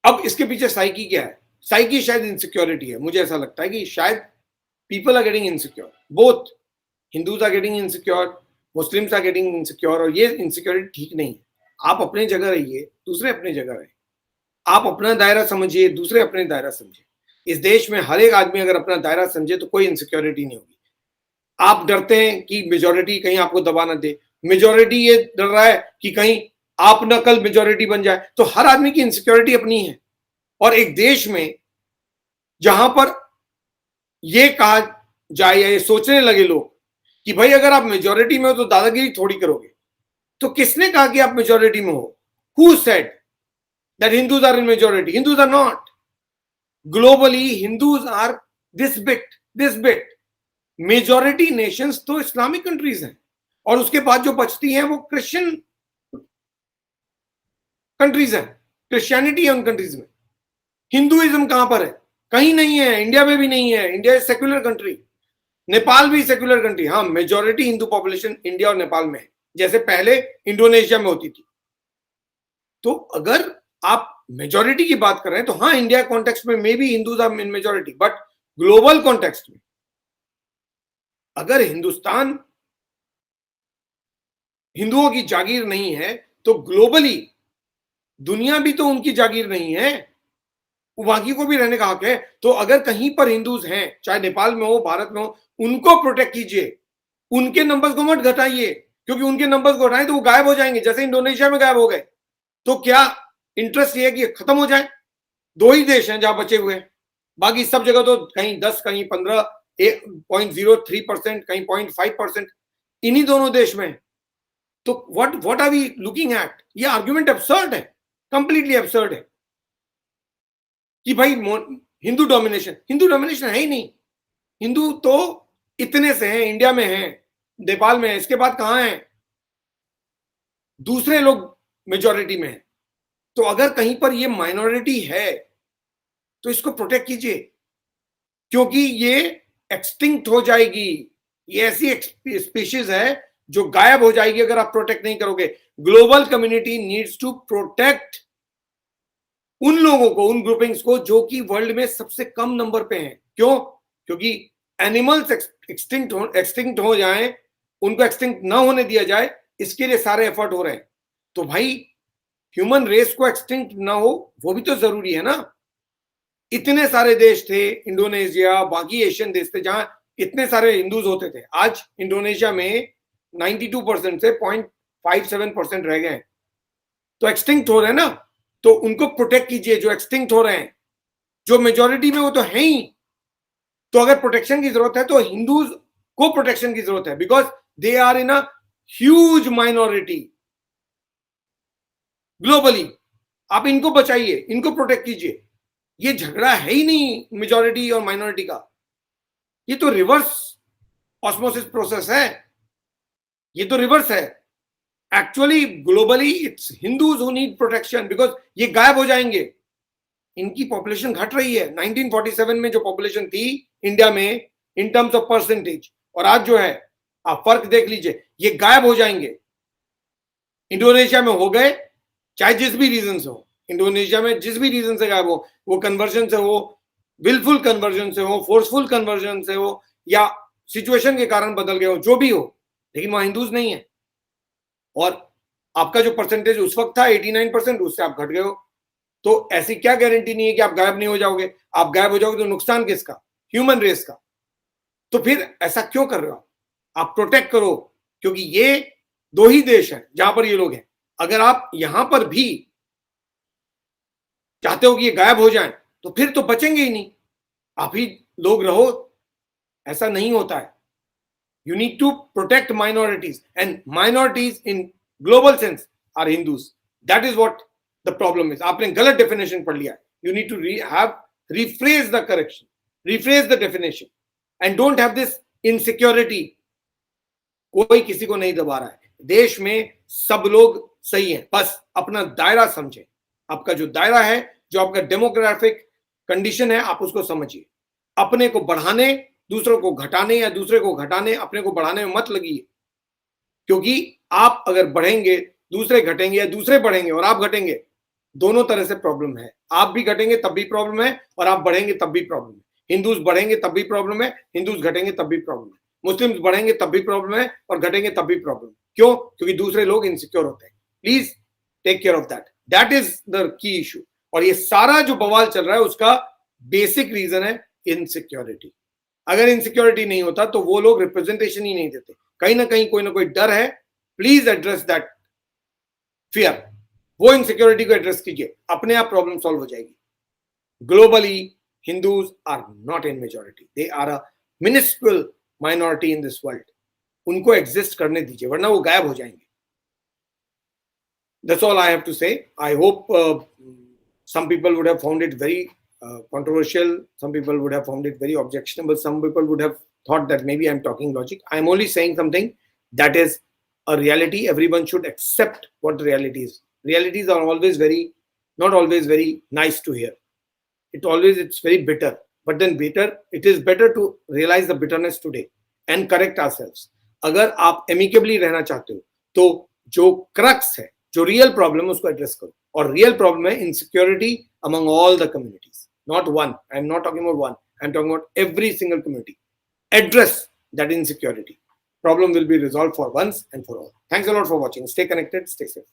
अब इसके पीछे साइकी क्या है? साइकी शायद इनसिक्योरिटी है। मुझे ऐसा लगता है कि शायद people are getting insecure, both Hindus are getting insecure, Muslims are getting insecure, और ये इनसिक्योरिटी ठीक नहीं है। आप अपने जगह रहिए, दूसरे अपने जगह रहे। आप अपना दायरा समझिए, दूसरे अपने दायरा समझिए। इस देश में हर एक आदमी अगर अपना दायरा समझे तो कोई इनसिक्योरिटी नहीं होगी। आप डरते हैं कि मेजोरिटी कहीं आपको दबा ना दे, मेजोरिटी ये डर रहा है कि कहीं आप ना कल मेजोरिटी बन जाए, तो हर आदमी की इनसिक्योरिटी अपनी है। और एक देश में जहां पर ये कहा जाए या ये सोचने लगे लोग कि भाई अगर आप मेजोरिटी में हो तो दादागिरी थोड़ी करोगे, तो किसने कहा कि आप मेजोरिटी में हो? Who said that Hindus are in majority? Hindus are not. Globally Hindus are this bit. Majority nations तो इस्लामिक कंट्रीज हैं, और उसके बाद जो बचती हैं वो क्रिश्चियन कंट्रीज हैं। क्रिश्चियनिटी है उन कंट्रीज में। हिंदुइज्म कहां पर है? कहीं नहीं है, इंडिया में भी नहीं है। India is secular country, Nepal भी सेक्युलर कंट्री। हाँ, मेजोरिटी हिंदू पॉपुलेशन इंडिया और नेपाल में है, जैसे पहले इंडोनेशिया में होती थी। तो अगर आप मेजोरिटी की बात कर रहे हैं तो हाँ, इंडिया कॉन्टेक्स्ट में may be Hindus are in majority, but global context में अगर हिंदुस्तान हिंदुओं की जागीर नहीं है तो ग्लोबली दुनिया भी तो उनकी जागीर नहीं है, बाकी को भी रहने का हक है। तो अगर कहीं पर हिंदूज हैं, चाहे नेपाल में हो, भारत में हो, उनको प्रोटेक्ट कीजिए, उनके नंबर्स को मत घटाइए, क्योंकि उनके नंबर्स को घटाएं तो वो गायब हो जाएंगे, जैसे इंडोनेशिया में गायब हो गए। तो क्या इंटरेस्ट ये है कि खत्म हो जाए? दो ही देश हैं जहां बचे हुए हैं, बाकी सब जगह तो कहीं 10, कहीं 15, 0.03%, कहीं 0.5%, इन्हीं दोनों देश में। तो what are we looking at? ये आर्ग्यूमेंट एब्सर्ड है, कंप्लीटली एब्सर्ड है कि भाई हिंदू डोमिनेशन है ही नहीं। हिंदू तो इतने से हैं, इंडिया में हैं, नेपाल में है, इसके बाद कहां है? दूसरे लोग मेजोरिटी में है। तो अगर कहीं पर ये माइनॉरिटी है तो इसको प्रोटेक्ट कीजिए, क्योंकि ये एक्सटिंक्ट हो जाएगी। ये ऐसी स्पीशीज है जो गायब हो जाएगी अगर आप प्रोटेक्ट नहीं करोगे। Global community needs to protect उन लोगों को, उन ग्रुपिंग्स को जो कि वर्ल्ड में सबसे कम नंबर पे हैं। क्यों? क्योंकि एनिमल्स एक्सटिंक्ट हो जाएं, उनको एक्सटिंक्ट ना होने दिया जाए, इसके लिए सारे एफर्ट हो रहे हैं। तो भाई ह्यूमन रेस को एक्सटिंक्ट ना हो वो भी तो जरूरी है ना। इतने सारे देश थे, इंडोनेशिया, बाकी एशियन देश थे जहां इतने सारे हिंदूज होते थे। आज इंडोनेशिया में 92% से 0.57% रह गए हैं। तो एक्सटिंक्ट हो रहे हैं ना, तो उनको प्रोटेक्ट कीजिए जो एक्सटिंक्ट हो रहे हैं। जो मेजोरिटी में वो तो है ही। तो अगर प्रोटेक्शन की जरूरत है तो हिंदूज को प्रोटेक्शन की जरूरत है, because they are in a huge minority globally. आप इनको बचाइए, इनको प्रोटेक्ट कीजिए। ये झगड़ा है ही नहीं मेजोरिटी और माइनॉरिटी का, ये तो रिवर्स ऑस्मोसिस प्रोसेस है। ये तो रिवर्स है। Actually globally it's Hindus who need protection, because ये गायब हो जाएंगे। इनकी पॉपुलेशन घट रही है। 1947 में जो पॉपुलेशन थी इंडिया में इन टर्म्स ऑफ परसेंटेज, और आज जो है, आप फर्क देख लीजिए, ये गायब हो जाएंगे। इंडोनेशिया में हो गए, चाहे जिस भी रीजन से हो, इंडोनेशिया में जिस भी रीजन से गायब हो, वो कन्वर्जन से हो, विलफुल कन्वर्जन से हो, फोर्सफुल कन्वर्जन से हो, या सिचुएशन के कारण बदल गए हो, जो भी हो, लेकिन वहां हिंदूज नहीं है। और आपका जो परसेंटेज उस वक्त था 89%, उससे आप घट गए हो। तो ऐसी क्या गारंटी नहीं है कि आप गायब नहीं हो जाओगे? आप गायब हो जाओगे तो नुकसान किसका? ह्यूमन रेस का। तो फिर ऐसा क्यों कर रहे हो? आप प्रोटेक्ट करो, क्योंकि ये दो ही देश हैं जहां पर ये लोग हैं। अगर आप यहां पर भी चाहते हो कि ये गायब हो जाएं, तो फिर तो बचेंगे ही नहीं। आप ही लोग रहो, ऐसा नहीं होता है। You need to protect minorities, and minorities in global sense are Hindus. That is what the problem is. आपने गलत definition पढ़ लिया है. You need to rephrase the correction, rephrase the definition, and don't have this insecurity. कोई किसी को नहीं दबा रहा है। देश में सब लोग सही हैं, बस अपना दायरा समझें। आपका जो दायरा है, जो आपका डेमोग्राफिक कंडीशन है, आप उसको समझिए। अपने को बढ़ाने, दूसरों को घटाने, या दूसरे को घटाने, अपने को बढ़ाने में मत लगिए। क्योंकि आप अगर बढ़ेंगे, दूसरे घटेंगे, या दूसरे बढ़ेंगे और आप घटेंगे, दोनों तरह से प्रॉब्लम है। आप भी घटेंगे तब भी प्रॉब्लम है, और आप बढ़ेंगे तब भी प्रॉब्लम है। हिंदूज बढ़ेंगे तब भी प्रॉब्लम है, हिंदूज घटेंगे तब भी प्रॉब्लम है। मुस्लिम्स बढ़ेंगे तब भी प्रॉब्लम है, और घटेंगे तब भी प्रॉब्लम। क्यों? क्योंकि दूसरे लोग इनसिक्योर होते हैं। Please take care of that, that is the key issue. और ये सारा जो बवाल चल रहा है उसका बेसिक रीजन है इनसिक्योरिटी। अगर इनसिक्योरिटी नहीं होता तो वो लोग रिप्रेजेंटेशन ही नहीं देते। कहीं ना कहीं कोई ना कोई डर है। Please address that fear. वो इनसिक्योरिटी को एड्रेस कीजिए, अपने आप प्रॉब्लम सॉल्व हो जाएगी। Globally Hindus are not in majority, they are a minuscule minority in this world. उनको एग्जिस्ट करने दीजिए, वरना वो गायब हो जाएंगे। That's all I have to say. I hope some people would have found it very controversial. Some people would have found it very objectionable. Some people would have thought that maybe I'm talking logic. I'm only saying something that is a reality. Everyone should accept what the reality is. Realities are always not always very nice to hear. It's very bitter. But then it is better to realize the bitterness today and correct ourselves. अगर आप amicably रहना चाहते हो तो जो crux है, जो real problem है, उसको एड्रेस करो। और रियल प्रॉब्लम है insecurity among all the communities, not one. I am not talking about one, I am talking about every single community. Address that insecurity, problem will be resolved for once and for all. Thanks a lot for watching. Stay connected, stay safe.